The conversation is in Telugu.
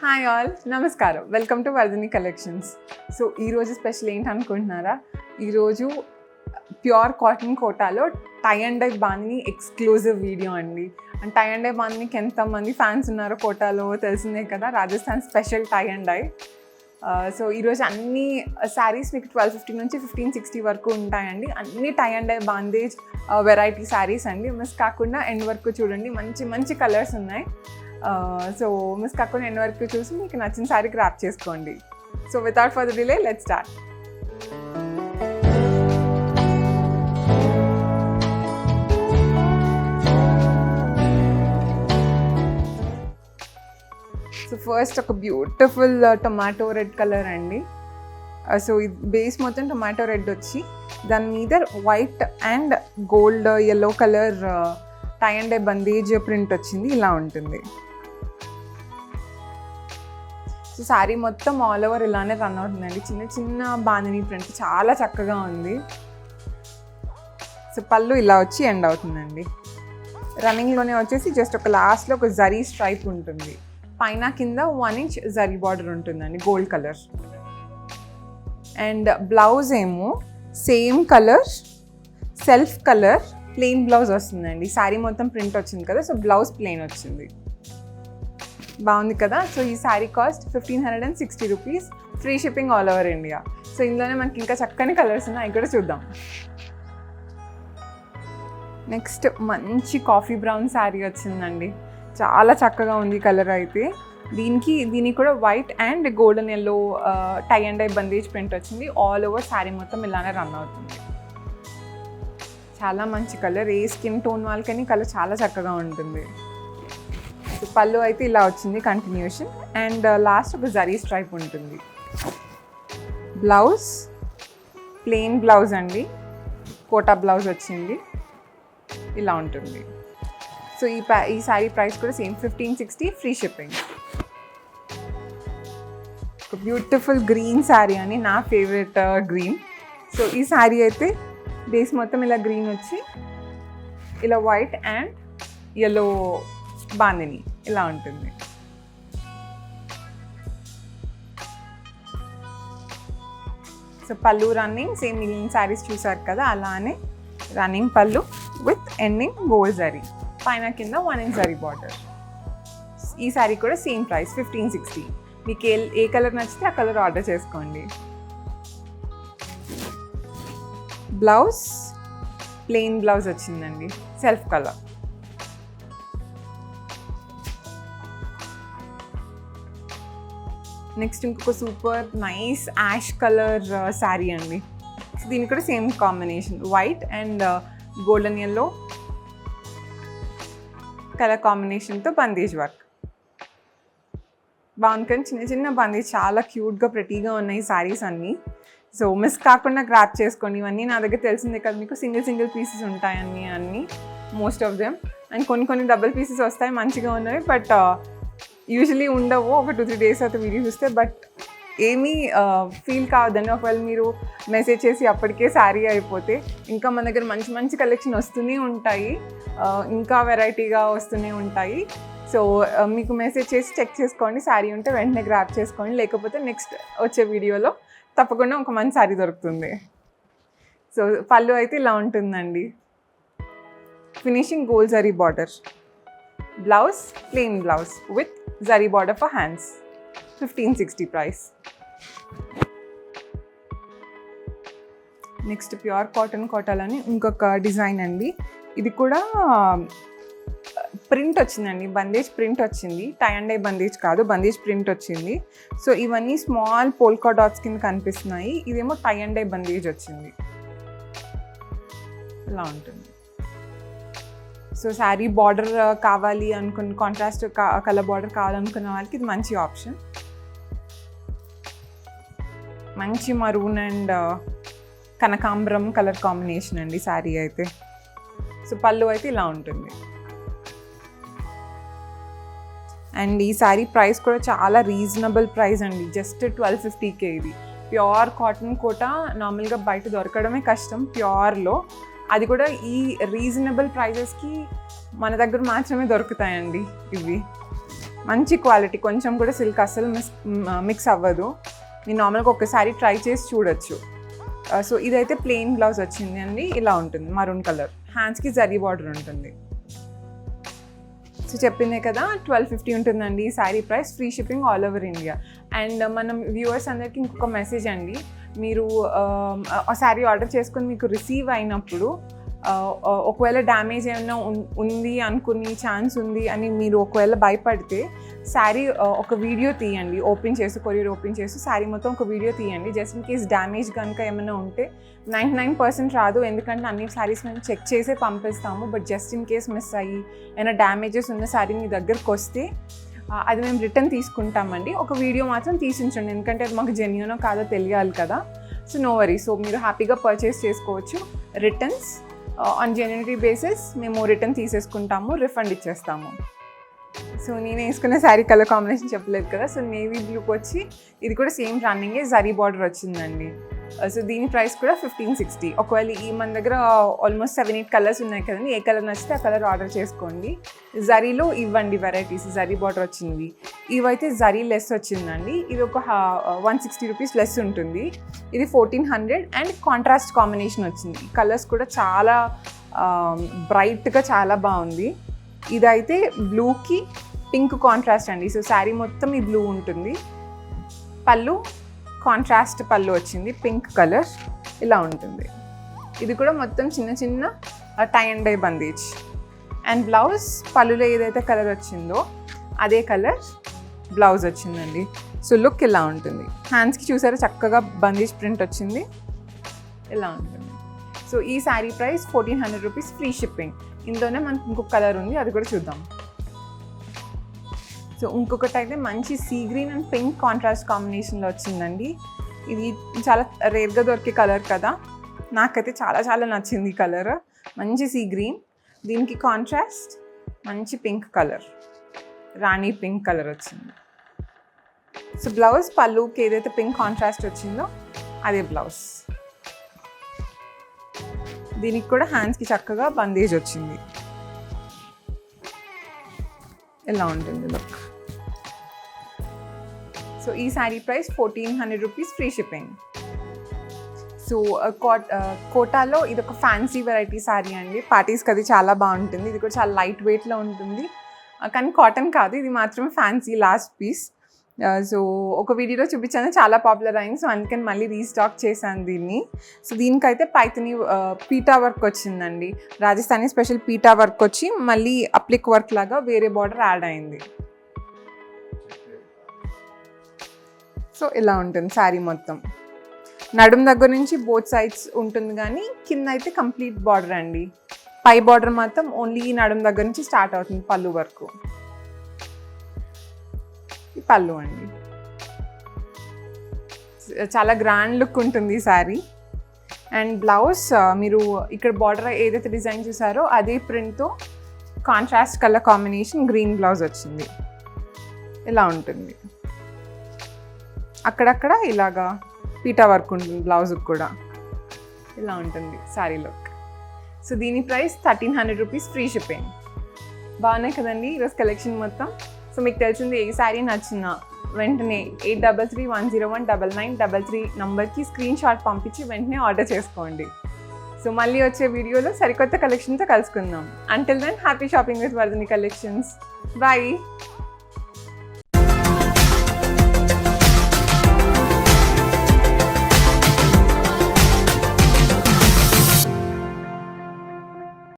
హాయ్ ఆల్, నమస్కారం. Welcome to Vardhini collections. So ఈరోజు స్పెషల్ ఏంటనుకుంటున్నారా? ఈరోజు ప్యూర్ కాటన్ కోటాలో tie and dye bandhani exclusive video అండి. అండ్ టై అండ్ డై బాందినికి ఎంతమంది ఫ్యాన్స్ ఉన్నారో కోటాలో తెలిసిందే కదా, Rajasthan special tie and dye. So ఈరోజు అన్ని శారీస్ మీకు 1250 నుంచి 1560 వరకు ఉంటాయండి. అన్ని tie and dye bandhej variety saris అండి. మిస్ కాకుండా ఎండ్ వరకు చూడండి, మంచి మంచి కలర్స్ ఉన్నాయి. సో మిస్ కాకుండా ఎండ్ వరకు చూసి మీకు నచ్చిన శారీ గ్రాప్ చేసుకోండి. So without further delay let's start. So first ఒక బ్యూటిఫుల్ టొమాటో రెడ్ కలర్ అండి. సో ఇది బేస్ మొత్తం టొమాటో రెడ్ వచ్చి దాని మీద white and gold yellow colour tie and dye bandhej print వచ్చింది. ఇలా ఉంటుంది. సో శారీ మొత్తం ఆల్ ఓవర్ ఇలానే రన్ అవుతుందండి. చిన్న చిన్న బాందిని ప్రింట్ చాలా చక్కగా ఉంది. సో పళ్ళు ఇలా వచ్చి ఎండ్ అవుతుందండి. రన్నింగ్లోనే వచ్చేసి జస్ట్ ఒక లాస్ట్లో ఒక జరీ స్ట్రైప్ ఉంటుంది. పైన కింద 1 ఇంచ్ జరీ బార్డర్ ఉంటుందండి, గోల్డ్ కలర్. అండ్ బ్లౌజ్ ఏమో same colour, self colour, plain blouse వస్తుందండి. శారీ మొత్తం ప్రింట్ వచ్చింది కదా, సో బ్లౌజ్ ప్లెయిన్ వచ్చింది. బాగుంది కదా. సో ఈ sari cost 1560 rupees, free shipping all over India. So ఇందులోనే మనకి ఇంకా చక్కని కలర్స్ ఉన్నాయి, ఇక్కడ చూద్దాం. నెక్స్ట్ మంచి కాఫీ బ్రౌన్ శారీ వచ్చిందండి. చాలా చక్కగా ఉంది కలర్ అయితే. దీనికి కూడా white and golden yellow tie and dye bandhej print వచ్చింది. ఆల్ ఓవర్ శారీ మొత్తం ఇలానే రన్ అవుతుంది. చాలా మంచి కలర్, ఏ స్కిన్ టోన్ వాళ్ళకని కలర్ చాలా చక్కగా ఉంటుంది. సో పళ్ళు అయితే ఇలా వచ్చింది కంటిన్యూషన్. అండ్ లాస్ట్ ఒక జరీ స్ట్రైప్ ఉంటుంది. బ్లౌజ్ ప్లెయిన్ బ్లౌజ్ అండి, కోటా బ్లౌజ్ వచ్చింది. ఇలా ఉంటుంది. సో ఈ శారీ ప్రైస్ కూడా సేమ్ 1560, ఫ్రీ షిప్పింగ్. ఒక బ్యూటిఫుల్ గ్రీన్ శారీ అని, నా ఫేవరెట్ గ్రీన్. సో ఈ శారీ అయితే బేస్ మొత్తం ఇలా గ్రీన్ వచ్చి ఇలా వైట్ అండ్ ఎల్లో బాందిని ఇలా ఉంటుంది. సో పళ్ళు రన్నింగ్ సేమ్ మిగిలిన శారీస్ చూసారు కదా, అలానే రన్నింగ్ పళ్ళు విత్ ఎండింగ్ గోల్డ్ జరీ, పైన కింద 1 ఇంచ్ జరీ బార్డర్. ఈ శారీ కూడా సేమ్ ప్రైస్ 1560. మీకు ఏ కలర్ నచ్చితే ఆ కలర్ ఆర్డర్ చేసుకోండి. బ్లౌజ్ ప్లెయిన్ బ్లౌజ్ వచ్చిందండి, సెల్ఫ్ కలర్. నెక్స్ట్ ఇంకొక super nice ash colour sari అండి. దీనికి కూడా same combination, white and golden yellow colour కాంబినేషన్తో బందేజ్ వర్క్. బాగుంది కానీ చిన్న చిన్న బందేజ్ చాలా క్యూట్గా ప్రెటీగా ఉన్నాయి శారీస్ అన్నీ. సో మిస్ కాకుండా గ్రాప్ చేసుకోండి. ఇవన్నీ నా దగ్గర తెలిసిందే కదా మీకు, సింగిల్ పీసెస్ ఉంటాయని అన్నీ, మోస్ట్ ఆఫ్ దెమ్. అండ్ కొన్ని డబుల్ పీసెస్ వస్తాయి మంచిగా ఉన్నవి, బట్ యూజువలీ ఉండవు. ఒక 2-3 డేస్ అయితే వీడియో చూస్తే, బట్ ఏమీ ఫీల్ కావద్దని. ఒకవేళ మీరు మెసేజ్ చేసి అప్పటికే శారీ అయిపోతే, ఇంకా మన దగ్గర మంచి మంచి కలెక్షన్ వస్తూనే ఉంటాయి, ఇంకా వెరైటీగా వస్తూనే ఉంటాయి. సో మీకు మెసేజ్ చేసి చెక్ చేసుకోండి, శారీ ఉంటే వెంటనే గ్రాప్ చేసుకోండి. లేకపోతే నెక్స్ట్ వచ్చే వీడియోలో తప్పకుండా ఒక మంచి శారీ దొరుకుతుంది. సో పళ్ళు అయితే ఇలా ఉంటుందండి, finishing gold zari border. Blouse plain blouse with zari border for hands, 1560 price. Next pure cotton కోటాలని ఇంకొక డిజైన్ అండి. ఇది కూడా ప్రింట్ వచ్చిందండి, బందేజ్ ప్రింట్ వచ్చింది. టై అండ్ డై బందేజ్ కాదు, బందేజ్ ప్రింట్ వచ్చింది. సో ఇవన్నీ స్మాల్ పోల్కా డాట్స్ కింద కనిపిస్తున్నాయి. ఇదేమో టై అండ్ డై బందేజ్ వచ్చింది. ఇలా ఉంటుంది. సో శారీ బార్డర్ కావాలి అనుకున్న, కాంట్రాస్ట్ కలర్ బార్డర్ కావాలనుకున్న వాళ్ళకి ఇది మంచి ఆప్షన్. మంచి మరూన్ అండ్ కనకాంబరం కలర్ కాంబినేషన్ అండి శారీ అయితే. సో పళ్ళు అయితే ఇలా ఉంటుంది. అండ్ ఈ శారీ ప్రైస్ కూడా చాలా రీజనబుల్ ప్రైస్ అండి, జస్ట్ 1250 ఇది. ప్యూర్ కాటన్ కోటా నార్మల్గా బయట దొరకడమే కష్టం ప్యూర్లో. అది కూడా ఈ రీజనబుల్ ప్రైజెస్కి మన దగ్గర మాత్రమే దొరుకుతాయండి ఇవి. మంచి క్వాలిటీ, కొంచెం కూడా సిల్క్ అస్సలు మిక్స్ అవ్వదు. మీరు నార్మల్గా ఒక్కసారి ట్రై చేసి చూడొచ్చు. సో ఇదైతే ప్లెయిన్ బ్లౌజ్ వచ్చింది అండి, ఇలా ఉంటుంది మరూన్ కలర్, హ్యాండ్స్కి జరీ బార్డర్ ఉంటుంది. సో చెప్పిందే కదా 1250 ఉంటుందండి ఈ sari price, free shipping all over India. And మనం వ్యూవర్స్ అందరికీ ఇంకొక మెసేజ్ అండి, మీరు ఆ శారీ ఆర్డర్ చేసుకొని మీకు రిసీవ్ అయినప్పుడు ఒకవేళ డ్యామేజ్ ఏమైనా ఉంది అనుకుని ఛాన్స్ ఉంది అని మీరు ఒకవేళ భయపడితే శారీ ఒక వీడియో తీయండి, ఓపెన్ చేసి కొరియర్ ఓపెన్ చేసి శారీ మొత్తం ఒక వీడియో తీయండి. జస్ట్ ఇన్ కేస్ డ్యామేజ్ కనుక ఏమైనా ఉంటే 99% రాదు, ఎందుకంటే అన్ని శారీస్ మేము చెక్ చేసే పంపిస్తాము. But just in case miss అయ్యి ఏమైనా డ్యామేజెస్ ఉన్న శారీ మీ దగ్గరకు వస్తే అది మేము రిటర్న్ తీసుకుంటామండి. ఒక వీడియో మాత్రం తీసించండి, ఎందుకంటే అది మాకు జెన్యూనో కాదో తెలియాలి కదా. సో నో వరీ, సో మీరు హ్యాపీగా పర్చేస్ చేసుకోవచ్చు. రిటర్న్స్ ఆన్ జెన్యూనిటీ బేసిస్ మేము రిటర్న్ తీసేసుకుంటాము, రిఫండ్ ఇచ్చేస్తాము. సో నేను వేసుకున్న శారీ కలర్ కాంబినేషన్ చెప్పలేదు కదా, సో నేవీ బ్లూకి వచ్చి ఇది కూడా సేమ్ రన్నింగే జరీ బార్డర్ వచ్చిందండి. సో దీని ప్రైస్ కూడా 1560. ఒకవేళ ఈ మన దగ్గర ఆల్మోస్ట్ 7-8 కలర్స్ ఉన్నాయి కదండి, ఏ కలర్ నచ్చితే ఆ కలర్ ఆర్డర్ చేసుకోండి. జరీలో ఇవ్వండి వెరైటీస్, జరీ బార్డర్ వచ్చింది. ఇవైతే జరీ లెస్ వచ్చిందండి, ఇది ఒక 160 రూపీస్ లెస్ ఉంటుంది. ఇది 1400 అండ్ కాంట్రాస్ట్ కాంబినేషన్ వచ్చింది. కలర్స్ కూడా చాలా బ్రైట్గా చాలా బాగుంది. ఇదైతే బ్లూకి పింక్ కాంట్రాస్ట్ అండి. సో శారీ మొత్తం ఈ బ్లూ ఉంటుంది. పళ్ళు కాంట్రాస్ట్ పళ్ళు వచ్చింది, పింక్ కలర్ ఇలా ఉంటుంది. ఇది కూడా మొత్తం చిన్న చిన్న tie and dye bandhej. And blouse పళ్ళులో ఏదైతే కలర్ వచ్చిందో అదే కలర్ బ్లౌజ్ వచ్చిందండి. సో లుక్ ఇలా ఉంటుంది. హ్యాండ్స్కి చూసారా చక్కగా బందేజ్ ప్రింట్ వచ్చింది, ఇలా ఉంటుంది. సో ఈ sari price 1400 rupees, free shipping. ఇందులోనే మనకు ఇంకొక కలర్ ఉంది, అది కూడా చూద్దాం. సో ఇంకొకటి అయితే మంచి sea green and pink contrast కాంబినేషన్లో వచ్చిందండి. ఇది చాలా రేర్గా దొరికే కలర్ కదా, నాకైతే చాలా చాలా నచ్చింది ఈ కలర్. మంచి సీ గ్రీన్, దీనికి కాంట్రాస్ట్ మంచి పింక్ కలర్, రాణి పింక్ కలర్ వచ్చింది. సో బ్లౌజ్ పళ్ళుకి ఏదైతే పింక్ కాంట్రాస్ట్ వచ్చిందో అదే బ్లౌజ్. దీనికి కూడా హ్యాండ్స్కి చక్కగా బందేజ్ వచ్చింది, ఇలా ఉంటుంది లుక్. సో ఈ sari price 1400 rupees, free shipping. So కోటాలో ఇది ఒక ఫ్యాన్సీ వెరైటీ శారీ అండి, పార్టీస్కి అది చాలా బాగుంటుంది. ఇది కూడా చాలా లైట్ వెయిట్లో ఉంటుంది, కానీ కాటన్ కాదు, ఇది మాత్రమే ఫ్యాన్సీ లాస్ట్ పీస్. సో ఒక వీడియోలో చూపించాను, చాలా పాపులర్ అయింది, సో అందుకని మళ్ళీ రీస్టాక్ చేశాను దీన్ని. సో దీనికైతే పైథని పీటా వర్క్ వచ్చిందండి, రాజస్థానీ స్పెషల్ పీటా వర్క్ వచ్చి మళ్ళీ అప్లిక్ వర్క్ లాగా వేరే బార్డర్ యాడ్ అయింది. సో ఇలా ఉంటుంది శారీ మొత్తం. నడుం దగ్గర నుంచి బోత్ సైడ్స్ ఉంటుంది, కానీ కింద అయితే కంప్లీట్ బార్డర్ అండి. పై బార్డర్ మాత్రం ఓన్లీ ఈ నడుం దగ్గర నుంచి స్టార్ట్ అవుతుంది పళ్ళు వరకు. పళ్ళు అండి, చాలా గ్రాండ్ లుక్ ఉంటుంది ఈ శారీ. అండ్ బ్లౌజ్ మీరు ఇక్కడ బార్డర్ ఏదైతే డిజైన్ చూసారో అదే ప్రింట్తో contrast colour combination green blouse వచ్చింది, ఇలా ఉంటుంది. అక్కడక్కడ ఇలాగా పీటా వర్క్ ఉంటుంది బ్లౌజ్కి కూడా, ఇలా ఉంటుంది శారీ లుక్. సో దీని ప్రైస్ 1300 రూపీస్, ఫ్రీ షిప్పింగ్. బాగున్నాయి కదండి ఈరోజు కలెక్షన్ మొత్తం. సో మీకు తెలిసింది, ఏ శారీ నచ్చినా వెంటనే 8331019933 నంబర్కి స్క్రీన్ షాట్ పంపించి వెంటనే ఆర్డర్ చేసుకోండి. సో మళ్ళీ వచ్చే వీడియోలో సరికొత్త కలెక్షన్తో కలుసుకుందాం. Until then happy shopping with Vardhini collections. Bye.